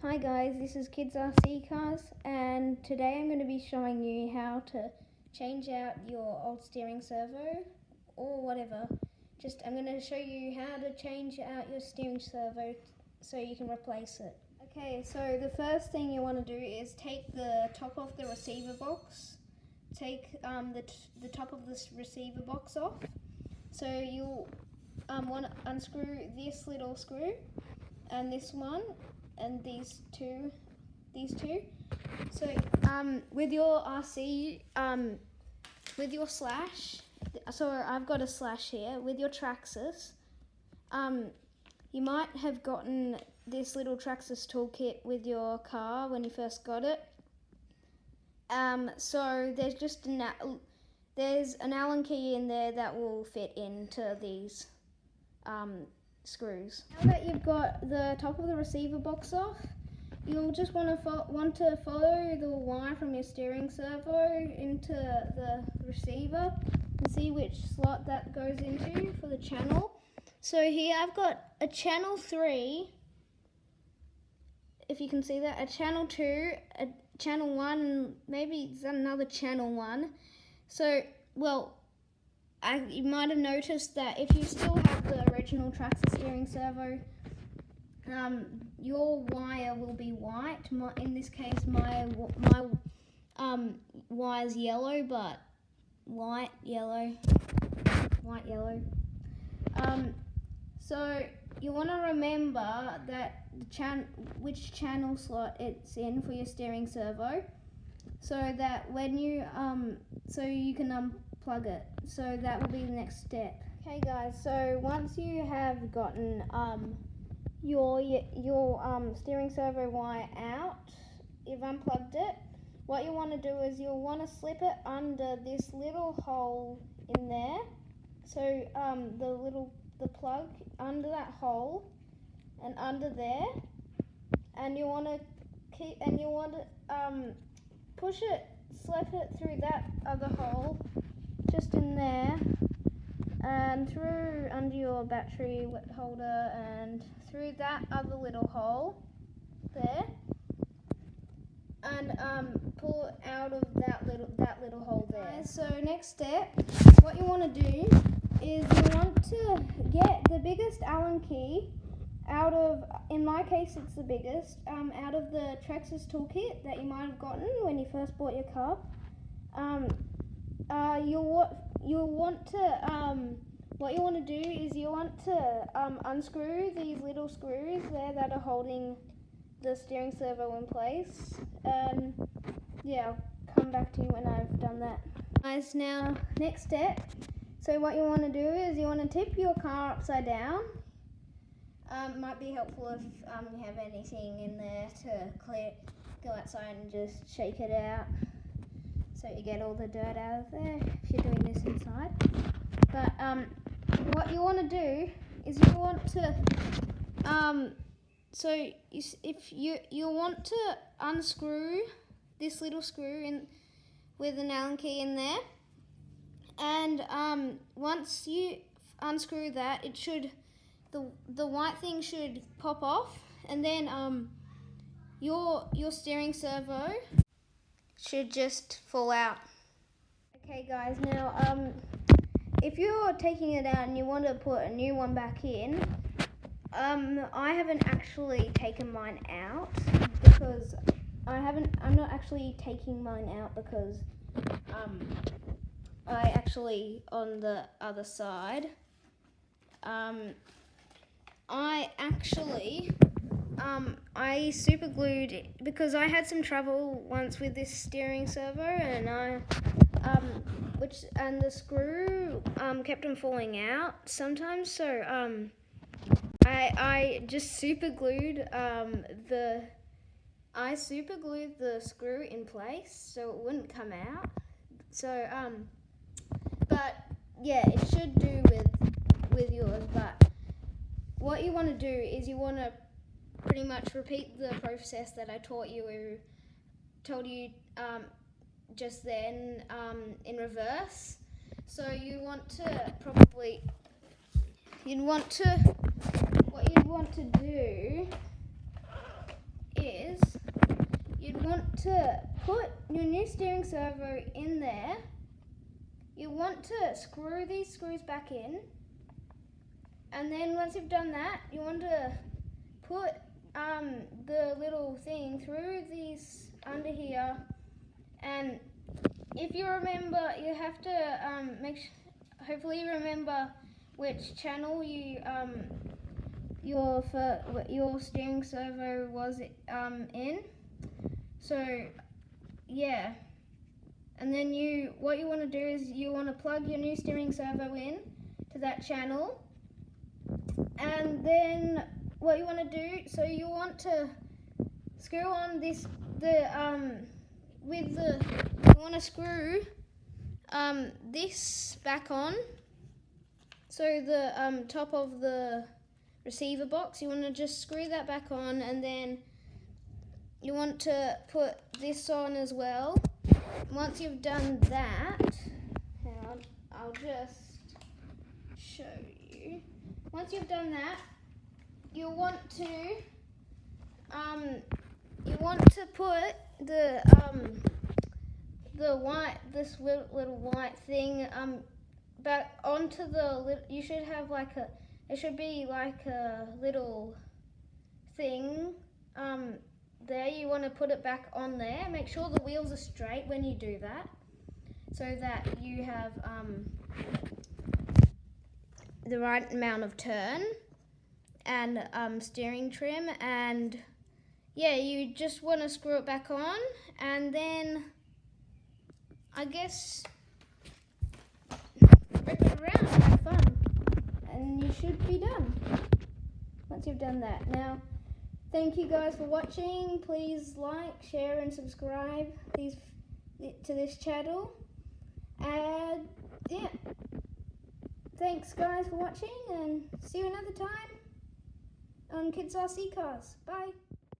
Hi guys, this is Kids RC Cars, and today I'm going to be showing you how to change out your old steering servo or whatever. I'm going to show you how to change out your steering servo so you can replace it. Okay, so the first thing you want to do is take the top of the receiver box. Take the top of this receiver box off. So you'll want to unscrew this little screw and this one and these two. So with your RC, with your slash, so I've got a slash here, with your Traxxas, you might have gotten this little Traxxas toolkit with your car when you first got it. So there's just there's an Allen key in there that will fit into these screws. Now that you've got the top of the receiver box off, you'll just want to follow the wire from your steering servo into the receiver and see which slot that goes into for the channel. So here I've got a channel 3, if you can see that, a channel 2, a channel 1, and maybe another channel 1. So, well, you might have noticed that if you still have the original Traxxas steering servo, your wire will be white. In this case, my wire's yellow, but white yellow. So you want to remember that which channel slot it's in for your steering servo, so that when you so you can unplug it. So that will be the next step. Okay guys, so once you have gotten your steering servo wire out, you've unplugged it, what you want to do is you'll want to slip it under this little hole in there. So the plug under that hole and under there, and you want to push it, slip it through that other hole, just in there, and through under your battery holder, and through that other little hole there, and pull it out of that little hole there. So next step, what you want to do is you want to get the biggest Allen key out of, in my case it's the biggest, out of the Traxxas toolkit that you might have gotten when you first bought your car. What you want to do is you want to unscrew these little screws there that are holding the steering servo in place. And yeah, I'll come back to you when I've done that. Guys, now next step. So what you want to do is you want to tip your car upside down. Might be helpful if you have anything in there to go outside and just shake it out, so you get all the dirt out of there if you're doing this inside. But what you want to do is you want to you want to unscrew this little screw in with an Allen key in there, and once you unscrew that, it should the white thing should pop off, and then your steering servo should just fall out. Okay guys, now if you're taking it out and you want to put a new one back in, I haven't actually taken mine out because I'm not actually taking mine out because I actually, on the other side, I super glued it because I had some trouble once with this steering servo, and the screw kept on falling out sometimes. So I just super glued the screw in place so it wouldn't come out. So but yeah, it should do with yours. But what you want to do is you want to pretty much repeat the process that I told you just then in reverse. So what you'd want to do is to put your new steering servo in there. You want to screw these screws back in, and then once you've done that, you want to put the little thing through these under here. And if you remember, you have to hopefully you remember which channel your steering servo was in. So yeah, and then what you want to do is you want to plug your new steering servo in to that channel, and then what you want to do, so you want to screw on you want to screw this back on. So the top of the receiver box, you want to just screw that back on, and then you want to put this on as well. Once you've done that, hang on, I'll just show you. Once you've done that, you want to put this little white thing back onto you should have it should be like a little thing there. You want to put it back on there. Make sure the wheels are straight when you do that, so that you have the right amount of turn and steering trim. And yeah, you just want to screw it back on, and then I guess rip it around, have fun, and you should be done once you've done that. Now, thank you guys for watching. Please like, share and subscribe to this channel. And yeah, thanks guys for watching, and see you another time on Kids RC Cars. Bye.